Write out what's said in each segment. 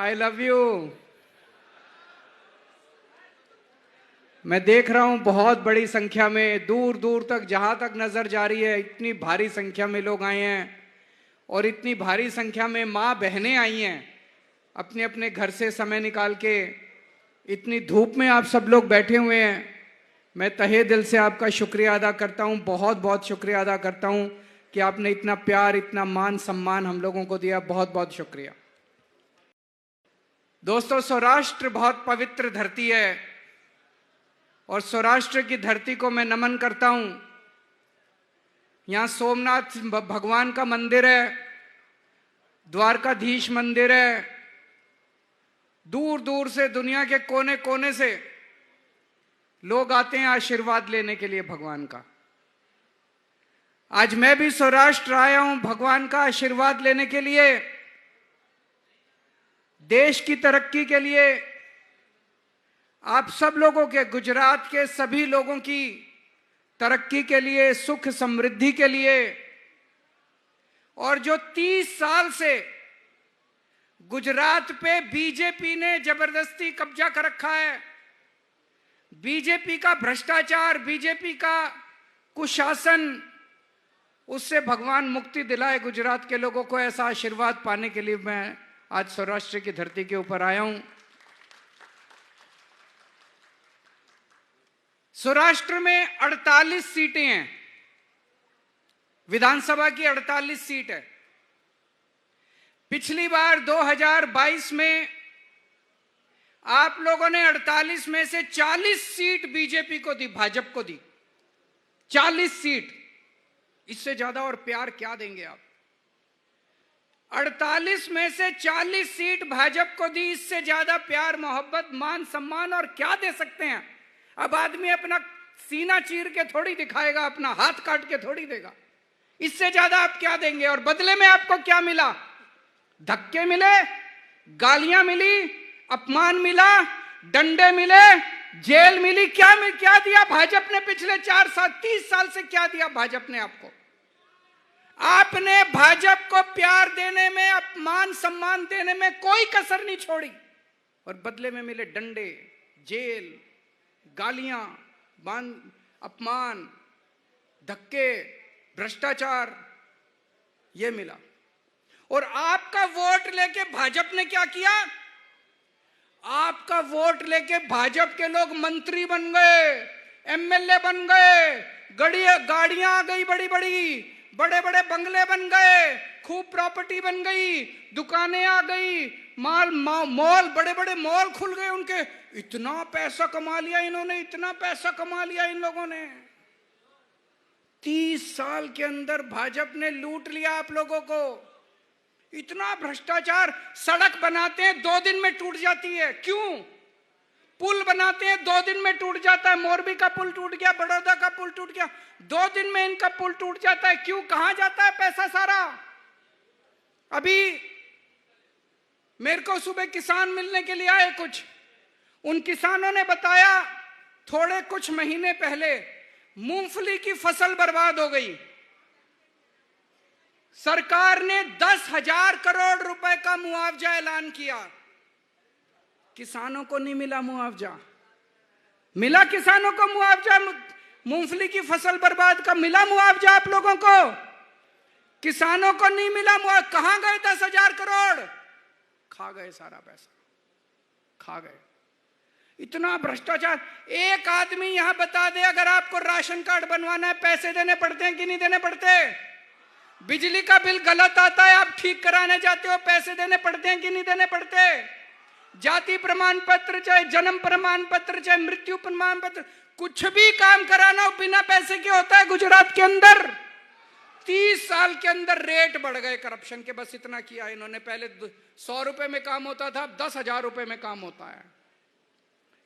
I love you. मैं देख रहा हूं बहुत बड़ी संख्या में, दूर दूर तक, जहां तक नजर जा रही है, इतनी भारी संख्या में लोग आए हैं और इतनी भारी संख्या में माँ बहनें आई हैं अपने अपने घर से समय निकाल के। इतनी धूप में आप सब लोग बैठे हुए हैं। मैं तहे दिल से आपका शुक्रिया अदा करता हूं, बहुत बहुत शुक्रिया अदा करता हूं कि आपने इतना प्यार, इतना मान सम्मान हम लोगों को दिया। बहुत बहुत शुक्रिया। दोस्तों, सौराष्ट्र बहुत पवित्र धरती है और सौराष्ट्र की धरती को मैं नमन करता हूं। यहां सोमनाथ भगवान का मंदिर है, द्वारकाधीश मंदिर है। दूर दूर से, दुनिया के कोने कोने से लोग आते हैं आशीर्वाद लेने के लिए भगवान का। आज मैं भी सौराष्ट्र आया हूं भगवान का आशीर्वाद लेने के लिए, देश की तरक्की के लिए, आप सब लोगों के, गुजरात के सभी लोगों की तरक्की के लिए, सुख समृद्धि के लिए। और जो 30 साल से गुजरात पे बीजेपी ने जबरदस्ती कब्जा कर रखा है, बीजेपी का भ्रष्टाचार, बीजेपी का कुशासन, उससे भगवान मुक्ति दिलाए गुजरात के लोगों को। ऐसा आशीर्वाद पाने के लिए मैं आज सौराष्ट्र की धरती के ऊपर आया हूं। सौराष्ट्र में 48 सीटें हैं, विधानसभा की 48 सीट है। पिछली बार 2022 में आप लोगों ने 48 में से 40 सीट बीजेपी को दी, भाजपा को दी। 40 सीट, इससे ज्यादा और प्यार क्या देंगे आप? 48 में से 40 सीट भाजपा को दी, इससे ज्यादा प्यार, मोहब्बत, मान सम्मान और क्या दे सकते हैं? अब आदमी अपना सीना चीर के थोड़ी दिखाएगा, अपना हाथ काट के थोड़ी देगा। इससे ज्यादा आप क्या देंगे? और बदले में आपको क्या मिला? धक्के मिले, गालियां मिली, अपमान मिला, डंडे मिले, जेल मिली। क्या दिया भाजपा ने? पिछले 30 साल से क्या दिया भाजपा ने आपको? आपने भाजपा को प्यार देने में, अपमान सम्मान देने में कोई कसर नहीं छोड़ी, और बदले में मिले डंडे, जेल, गालियां, अपमान, धक्के, भ्रष्टाचार, ये मिला। और आपका वोट लेके भाजपा ने क्या किया? आपका वोट लेके भाजपा के लोग मंत्री बन गए, एमएलए बन गए, गाड़ियां आ गई बड़ी बड़ी, बड़े बड़े बंगले बन गए, खूब प्रॉपर्टी बन गई, दुकानें आ गई, मॉल, बड़े बड़े मॉल खुल गए उनके। इतना पैसा कमा लिया इन्होंने, इतना पैसा कमा लिया इन लोगों ने। 30 साल के अंदर भाजपा ने लूट लिया आप लोगों को। इतना भ्रष्टाचार। सड़क बनाते हैं 2 दिन में टूट जाती है, क्यों? पुल बनाते हैं 2 दिन में टूट जाता है। मोरबी का पुल टूट गया, बड़ौदा का पुल टूट गया, 2 दिन में इनका पुल टूट जाता है। क्यों? कहां जाता है पैसा सारा? अभी मेरे को सुबह किसान मिलने के लिए आए कुछ, उन किसानों ने बताया थोड़े कुछ महीने पहले मूंगफली की फसल बर्बाद हो गई। सरकार ने 10,000 करोड़ रुपए का मुआवजा ऐलान किया, किसानों को नहीं मिला मुआवजा। मिला किसानों को मुआवजा? मूंगफली की फसल बर्बाद का मिला मुआवजा आप लोगों को? किसानों को नहीं मिला मुआवजा। कहां गए 10,000 करोड़? खा गए, सारा पैसा खा गए। इतना भ्रष्टाचार। एक आदमी यहां बता दे, अगर आपको राशन कार्ड बनवाना है, पैसे देने पड़ते हैं कि नहीं देने पड़ते? बिजली का बिल गलत आता है, आप ठीक कराने जाते हो, पैसे देने पड़ते हैं कि नहीं देने पड़ते? जाति प्रमाण पत्र, चाहे जन्म प्रमाण पत्र, चाहे मृत्यु प्रमाण पत्र, कुछ भी काम कराना हो बिना पैसे के होता है गुजरात के अंदर। 30 साल के अंदर रेट बढ़ गए करप्शन के, बस इतना किया इन्होंने। पहले 100 रुपए में काम होता था, अब 10,000 रुपए में काम होता है।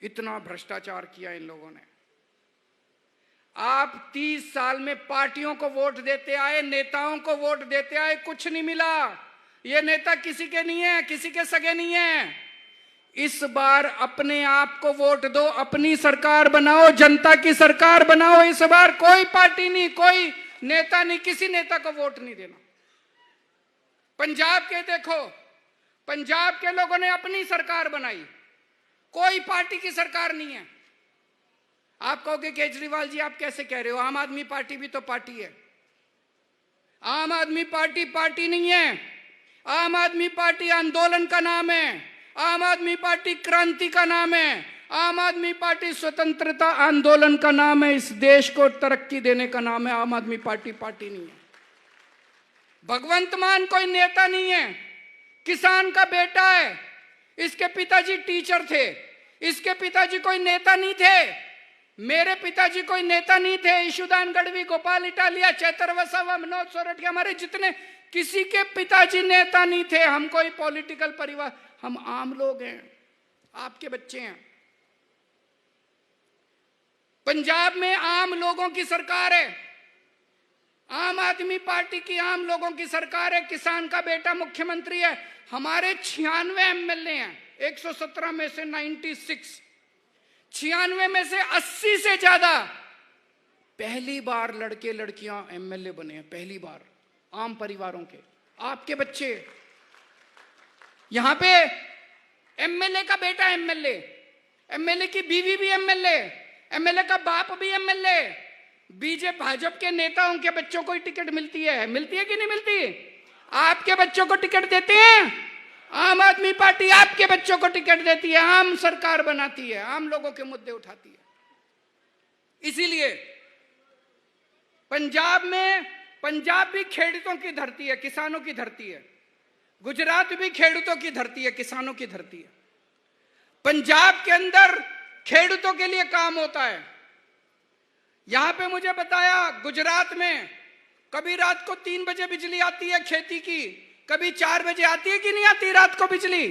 इतना भ्रष्टाचार किया इन लोगों ने। आप 30 साल में पार्टियों को वोट देते आए, नेताओं को वोट देते आए, कुछ नहीं मिला। ये नेता किसी के नहीं है, किसी के सगे नहीं है। इस बार अपने आप को वोट दो, अपनी सरकार बनाओ, जनता की सरकार बनाओ। इस बार कोई पार्टी नहीं, कोई नेता नहीं, किसी नेता को वोट नहीं देना। पंजाब के देखो, पंजाब के लोगों ने अपनी सरकार बनाई, कोई पार्टी की सरकार नहीं है। आप कहोगे केजरीवाल जी आप कैसे कह रहे हो, आम आदमी पार्टी भी तो पार्टी है। आम आदमी पार्टी पार्टी नहीं है, आम आदमी पार्टी आंदोलन का नाम है, आम आदमी पार्टी क्रांति का नाम है, आम आदमी पार्टी स्वतंत्रता आंदोलन का नाम है, इस देश को तरक्की देने का नाम है। आम आदमी पार्टी पार्टी नहीं है। भगवंत मान कोई नेता नहीं है, किसान का बेटा है। इसके पिताजी टीचर थे, इसके पिताजी कोई नेता नहीं थे। मेरे पिताजी कोई नेता नहीं थे। ईशुदान गढ़वी, गोपाल इटालिया, चैतर वसावा, मनोज सोरठिया, हमारे जितने किसी के पिताजी नेता नहीं थे। हम कोई पॉलिटिकल परिवार, हम आम लोग हैं, आपके बच्चे हैं। पंजाब में आम लोगों की सरकार है, आम आदमी पार्टी की आम लोगों की सरकार है। किसान का बेटा मुख्यमंत्री है। हमारे 96 एमएलए हैं, 117 में से 96, 96 में से 80 से ज्यादा पहली बार लड़के लड़कियां एमएलए बने हैं, पहली बार, आम परिवारों के, आपके बच्चे। यहां पे एमएलए का बेटा एमएलए, एमएलए की बीवी भी एमएलए, एमएलए का बाप भी एमएलए। बीजेपी भाजपा के नेताओं के बच्चों को ही टिकट मिलती है कि नहीं मिलती? आपके बच्चों को टिकट देते हैं? आम आदमी पार्टी आपके बच्चों को टिकट देती है, आम सरकार बनाती है, आम लोगों के मुद्दे उठाती है। इसीलिए पंजाब भी खेडूतों की धरती है, किसानों की धरती है। गुजरात भी खेडूतों की धरती है, किसानों की धरती है। पंजाब के अंदर खेडूतों के लिए काम होता है। यहां पे मुझे बताया, गुजरात में कभी रात को 3 बजे बिजली आती है खेती की, कभी 4 बजे आती है कि नहीं आती रात को बिजली।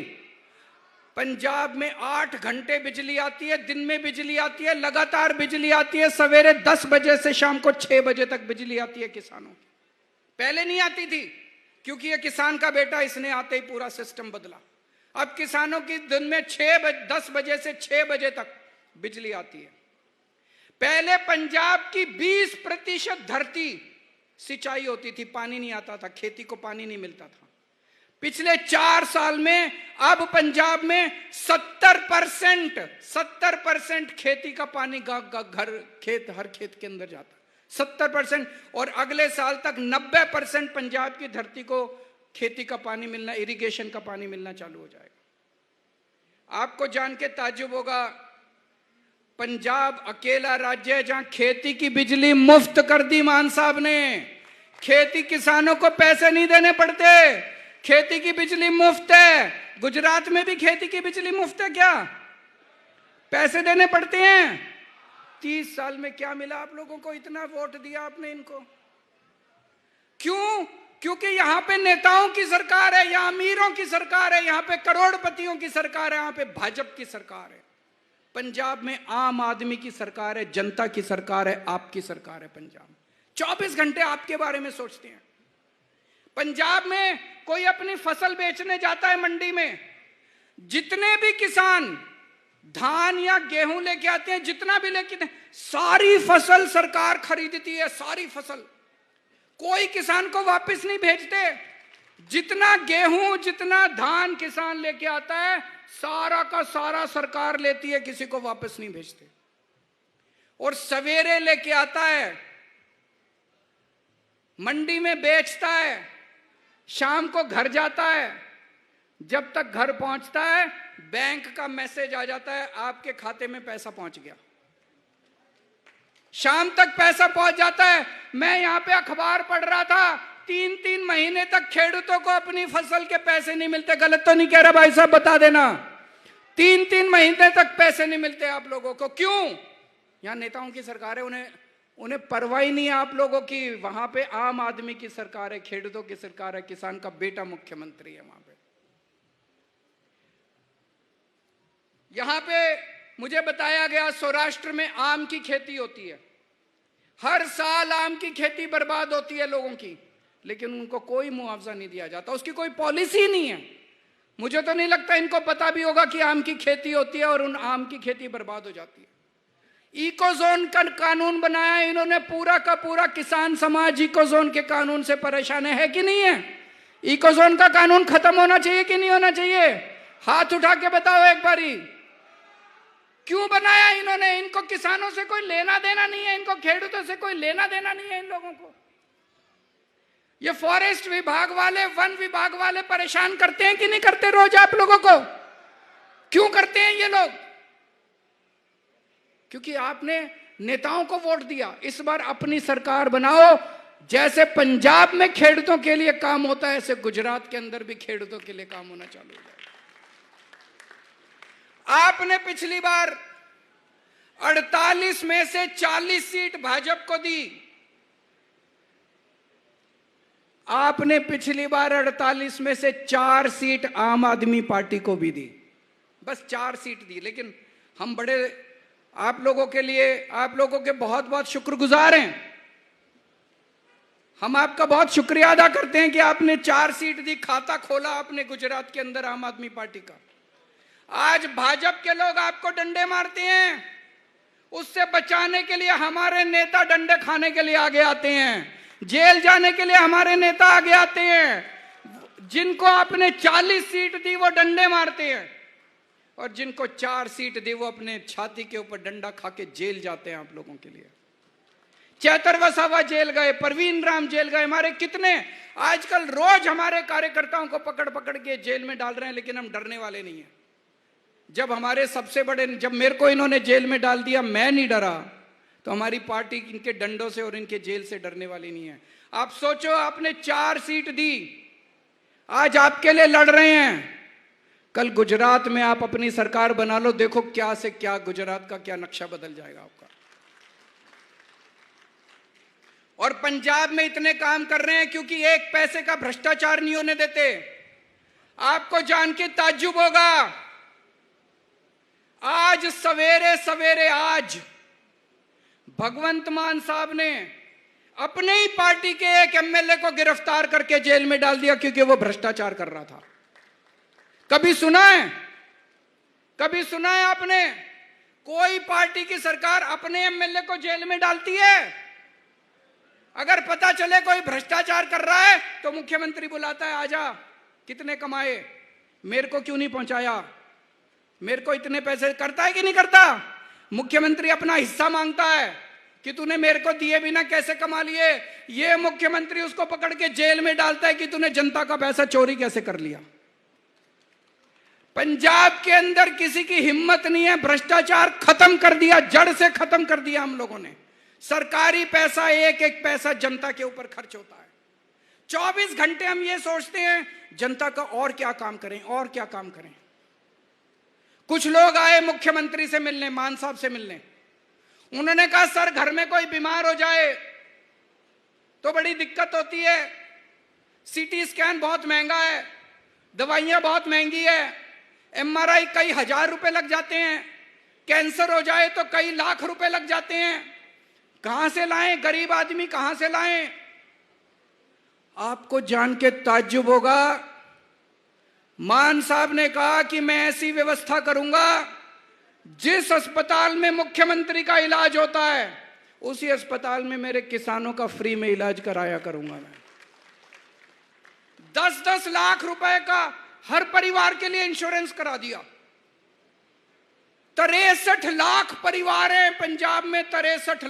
पंजाब में 8 घंटे बिजली आती है, दिन में बिजली आती है, लगातार बिजली आती है। सवेरे 10 बजे से शाम को 6 बजे तक बिजली आती है किसानों की। पहले नहीं आती थी, क्योंकि ये किसान का बेटा, इसने आते ही पूरा सिस्टम बदला। अब किसानों की दिन में 10 बजे से 6 बजे तक बिजली आती है। पहले पंजाब की 20% धरती सिंचाई होती थी, पानी नहीं आता था, खेती को पानी नहीं मिलता था। पिछले 4 साल में अब पंजाब में 70% खेती का पानी हर खेत के अंदर जाता, 70%। और अगले साल तक 90% पंजाब की धरती को खेती का पानी मिलना, इरिगेशन का पानी मिलना चालू हो जाएगा। आपको जान के ताज्जुब होगा, पंजाब अकेला राज्य है जहां खेती की बिजली मुफ्त कर दी मान साहब ने। खेती किसानों को पैसे नहीं देने पड़ते, खेती की बिजली मुफ्त है। गुजरात में भी खेती की बिजली मुफ्त है क्या? पैसे देने पड़ते हैं। 30 साल में क्या मिला आप लोगों को? इतना वोट दिया आपने इनको, क्यों? क्योंकि यहां पे नेताओं की सरकार है, यहां अमीरों की सरकार है, यहां पे करोड़पतियों की सरकार है, यहां पे भाजपा की सरकार है। पंजाब में आम आदमी की सरकार है, जनता की सरकार है, आपकी सरकार है। पंजाब 24 घंटे आपके बारे में सोचते हैं। पंजाब में कोई अपनी फसल बेचने जाता है मंडी में, जितने भी किसान धान या गेहूं लेके आते हैं, जितना भी लेके आते हैं, सारी फसल सरकार खरीदती है, सारी फसल। कोई किसान को वापस नहीं भेजते। जितना गेहूं, जितना धान किसान लेके आता है, सारा का सारा सरकार लेती है, किसी को वापस नहीं भेजते। और सवेरे लेके आता है, मंडी में बेचता है, शाम को घर जाता है। जब तक घर पहुंचता है, बैंक का मैसेज आ जाता है, आपके खाते में पैसा पहुंच गया। शाम तक पैसा पहुंच जाता है। मैं यहां पे अखबार पढ़ रहा था, 3-3 महीने तक खेडूतों को अपनी फसल के पैसे नहीं मिलते। गलत तो नहीं कह रहा भाई साहब, बता देना। 3-3 महीने तक पैसे नहीं मिलते आप लोगों को। क्यों? यहां नेताओं की सरकार है, उन्हें परवाह ही नहीं है आप लोगों की। वहां पे आम आदमी की सरकार है, खेडूतों की सरकार है, किसान का बेटा मुख्यमंत्री है वहां पे। यहां पे मुझे बताया गया, सौराष्ट्र में आम की खेती होती है, हर साल आम की खेती बर्बाद होती है लोगों की, लेकिन उनको कोई मुआवजा नहीं दिया जाता, उसकी कोई पॉलिसी नहीं है। मुझे तो नहीं लगता इनको पता भी होगा कि आम की खेती होती है और उन आम की खेती बर्बाद हो जाती है। इकोजोन का कानून बनाया इन्होंने, पूरा का पूरा किसान समाज इकोजोन के कानून से परेशान है कि नहीं है? इकोजोन का कानून खत्म होना चाहिए कि नहीं होना चाहिए? हाथ उठा के बताओ एक बारी। क्यों बनाया इन्होंने? इनको किसानों से कोई लेना देना नहीं है, इनको खेडूतों से कोई लेना देना नहीं है इन लोगों को। ये फॉरेस्ट विभाग वाले, वन विभाग वाले परेशान करते हैं कि नहीं करते रोज आप लोगों को? क्यों करते हैं ये लोग? क्योंकि आपने नेताओं को वोट दिया। इस बार अपनी सरकार बनाओ। जैसे पंजाब में खेडूतों के लिए काम होता है, ऐसे गुजरात के अंदर भी खेडूतों के लिए काम होना चालू हो जाएगा। आपने पिछली बार 48 में से 40 सीट भाजपा को दी। आपने पिछली बार 48 में से 4 सीट आम आदमी पार्टी को भी दी। बस 4 सीट दी। लेकिन हम बड़े आप लोगों के लिए, आप लोगों के बहुत बहुत शुक्रगुजार हैं। हम आपका बहुत शुक्रिया अदा करते हैं कि आपने 4 सीट दी, खाता खोला आपने गुजरात के अंदर आम आदमी पार्टी का। आज भाजपा के लोग आपको डंडे मारते हैं, उससे बचाने के लिए हमारे नेता डंडे खाने के लिए आगे आते हैं, जेल जाने के लिए हमारे नेता आगे आते हैं। जिनको आपने 40 सीट दी वो डंडे मारते हैं, और जिनको 4 सीट दी वो अपने छाती के ऊपर डंडा खा के जेल जाते हैं आप लोगों के लिए। चैतर वसावा जेल गए, परवीन राम जेल गए, हमारे कितने आजकल रोज हमारे कार्यकर्ताओं को पकड़ पकड़ के जेल में डाल रहे हैं, लेकिन हम डरने वाले नहीं हैं। जब हमारे सबसे बड़े, जब मेरे को इन्होंने जेल में डाल दिया, मैं नहीं डरा, तो हमारी पार्टी इनके डंडों से और इनके जेल से डरने वाली नहीं है। आप सोचो, आपने 4 सीट दी, आज आपके लिए लड़ रहे हैं। कल गुजरात में आप अपनी सरकार बना लो, देखो क्या से क्या गुजरात का क्या नक्शा बदल जाएगा आपका। और पंजाब में इतने काम कर रहे हैं क्योंकि एक पैसे का भ्रष्टाचार नहीं होने देते। आपको जान के ताज्जुब होगा, आज सवेरे सवेरे आज भगवंत मान साहब ने अपने ही पार्टी के एक एमएलए को गिरफ्तार करके जेल में डाल दिया क्योंकि वो भ्रष्टाचार कर रहा था। कभी सुना है? कभी सुना है आपने कोई पार्टी की सरकार अपने एमएलए को जेल में डालती है? अगर पता चले कोई भ्रष्टाचार कर रहा है तो मुख्यमंत्री बुलाता है, आजा, कितने कमाए, मेरे को क्यों नहीं पहुंचाया, मेरे को इतने पैसे। करता है कि नहीं करता? मुख्यमंत्री अपना हिस्सा मांगता है कि तूने मेरे को दिए बिना कैसे कमा लिए। ये मुख्यमंत्री उसको पकड़ के जेल में डालता है कि तूने जनता का पैसा चोरी कैसे कर लिया। पंजाब के अंदर किसी की हिम्मत नहीं है, भ्रष्टाचार खत्म कर दिया, जड़ से खत्म कर दिया हम लोगों ने। सरकारी पैसा, एक एक पैसा जनता के ऊपर खर्च होता है। 24 घंटे हम ये सोचते हैं जनता का और क्या काम करें, और क्या काम करें। कुछ लोग आए मुख्यमंत्री से मिलने, मान साहब से मिलने। उन्होंने कहा, सर घर में कोई बीमार हो जाए तो बड़ी दिक्कत होती है, सीटी स्कैन बहुत महंगा है, दवाइयां बहुत महंगी है, एमआरआई कई हजार रुपए लग जाते हैं, कैंसर हो जाए तो कई लाख रुपए लग जाते हैं। कहां से लाएं, गरीब आदमी कहां से लाएं? आपको जान के ताज्जुब होगा, मान साहब ने कहा कि मैं ऐसी व्यवस्था करूंगा, जिस अस्पताल में मुख्यमंत्री का इलाज होता है उसी अस्पताल में मेरे किसानों का फ्री में इलाज कराया करूंगा मैं। 10-10 लाख रुपए का हर परिवार के लिए इंश्योरेंस करा दिया। 63 लाख परिवार हैं पंजाब में, 63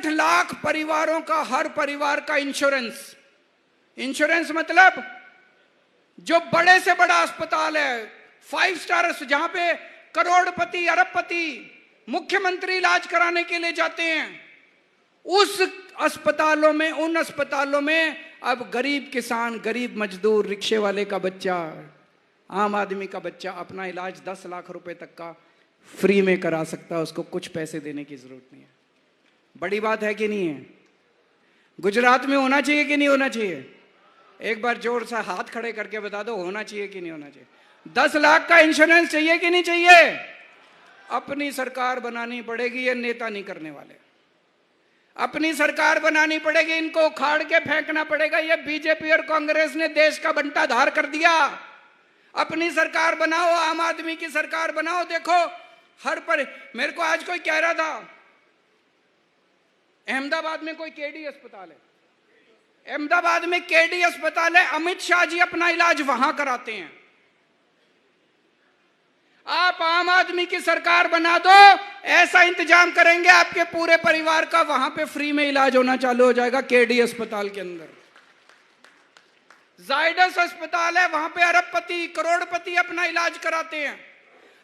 लाख परिवारों का, हर परिवार का इंश्योरेंस। इंश्योरेंस मतलब जो बड़े से बड़ा अस्पताल है, 5 स्टार, जहां पे करोड़पति अरबपति मुख्यमंत्री इलाज कराने के लिए जाते हैं, उस अस्पतालों में, उन अस्पतालों में अब गरीब किसान, गरीब मजदूर, रिक्शे वाले का बच्चा, आम आदमी का बच्चा अपना इलाज 10 लाख रुपए तक का फ्री में करा सकता है, उसको कुछ पैसे देने की जरूरत नहीं है। बड़ी बात है कि नहीं है? गुजरात में होना चाहिए कि नहीं होना चाहिए? एक बार जोर से हाथ खड़े करके बता दो, होना चाहिए कि नहीं होना चाहिए? 10 लाख का इंश्योरेंस चाहिए कि नहीं चाहिए? अपनी सरकार बनानी पड़ेगी, ये नेता नहीं करने वाले। अपनी सरकार बनानी पड़ेगी, इनको उखाड़ के फेंकना पड़ेगा। ये बीजेपी और कांग्रेस ने देश का बंटाधार कर दिया। अपनी सरकार बनाओ, आम आदमी की सरकार बनाओ। देखो हर पर, मेरे को आज कोई कह रहा था अहमदाबाद में कोई केडी अस्पताल है, अहमदाबाद में केडी अस्पताल है, अमित शाह जी अपना इलाज वहां कराते हैं। आप आम आदमी की सरकार बना दो, ऐसा इंतजाम करेंगे आपके पूरे परिवार का वहां पे फ्री में इलाज होना चालू हो जाएगा केडी अस्पताल के अंदर। जायडस अस्पताल है, वहां पे अरबपति करोड़पति अपना इलाज कराते हैं।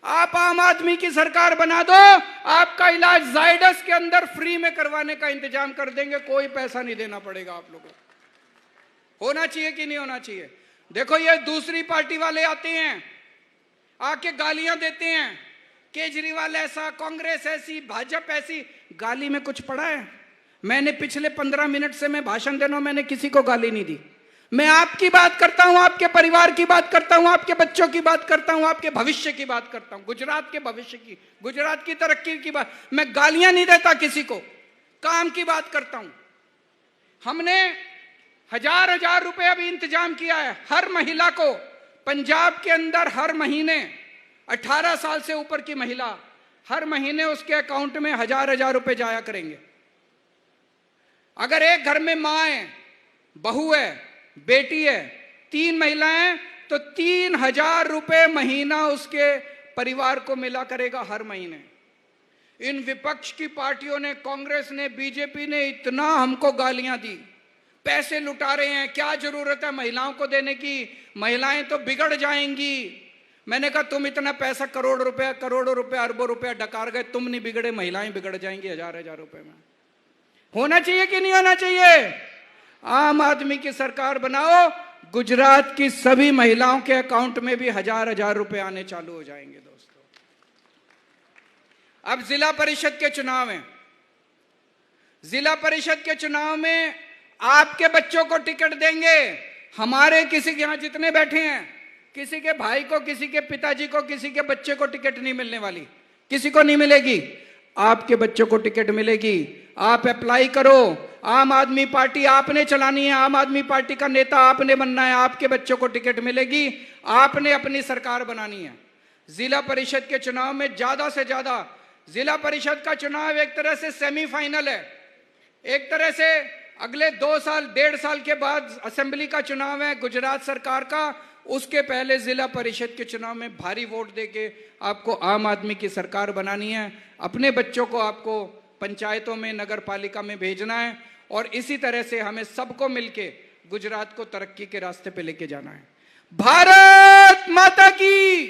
आप आम आदमी की सरकार बना दो, आपका इलाज जायडस के अंदर फ्री में करवाने का इंतजाम कर देंगे, कोई पैसा नहीं देना पड़ेगा आप लोगों को। होना चाहिए कि नहीं होना चाहिए? देखो ये दूसरी पार्टी वाले आते हैं, आके गालियां देते हैं, केजरीवाल ऐसा, कांग्रेस ऐसी, भाजपा ऐसी। गाली में कुछ पड़ा है? मैंने पिछले 15 मिनट से मैं भाषण दे रहा हूं, मैंने किसी को गाली नहीं दी। मैं आपकी बात करता हूं, आपके परिवार की बात करता हूं, आपके बच्चों की बात करता हूं, आपके भविष्य की बात करता हूं, गुजरात के भविष्य की, गुजरात की तरक्की की बात। मैं गालियां नहीं देता किसी को, काम की बात करता हूं। हमने हजार रुपए अभी इंतजाम किया है हर महिला को। पंजाब के अंदर हर महीने 18 साल से ऊपर की महिला, हर महीने उसके अकाउंट में हजार रुपए जाया करेंगे। अगर एक घर में मां है, बहू है, बेटी है, 3 महिलाएं, तो 3000 रुपए महीना उसके परिवार को मिला करेगा हर महीने। इन विपक्ष की पार्टियों ने, कांग्रेस ने, बीजेपी ने इतना हमको गालियां दी, पैसे लुटा रहे हैं, क्या जरूरत है महिलाओं को देने की, महिलाएं तो बिगड़ जाएंगी। मैंने कहा तुम इतना पैसा करोड़ों रुपए अरबों रुपया डकार गए, तुम नहीं बिगड़े, महिलाएं बिगड़ जाएंगी हजार रुपए में। होना चाहिए कि नहीं होना चाहिए? आम आदमी की सरकार बनाओ, गुजरात की सभी महिलाओं के अकाउंट में भी हजार रुपए आने चालू हो जाएंगे। दोस्तों अब जिला परिषद के चुनाव हैं। जिला परिषद के चुनाव में आपके बच्चों को टिकट देंगे। हमारे किसी के यहां जितने बैठे हैं, किसी के भाई को, किसी के पिताजी को, किसी के बच्चे को टिकट नहीं मिलने वाली, किसी को नहीं मिलेगी। आपके बच्चों को टिकट मिलेगी। आप अप्लाई करो। आम आदमी पार्टी आपने चलानी है, आम आदमी पार्टी का नेता आपने बनना है, आपके बच्चों को टिकट मिलेगी। आपने अपनी सरकार बनानी है। जिला परिषद के चुनाव में ज्यादा से ज्यादा, जिला परिषद का चुनाव एक तरह से सेमीफाइनल है। एक तरह से अगले 2 साल 1.5 साल के बाद असेंबली का चुनाव है गुजरात सरकार का, उसके पहले जिला परिषद के चुनाव में भारी वोट देके आपको आम आदमी की सरकार बनानी है। अपने बच्चों को आपको पंचायतों में, नगर पालिका में भेजना है, और इसी तरह से हमें सबको मिलके गुजरात को तरक्की के रास्ते पे लेके जाना है। भारत माता की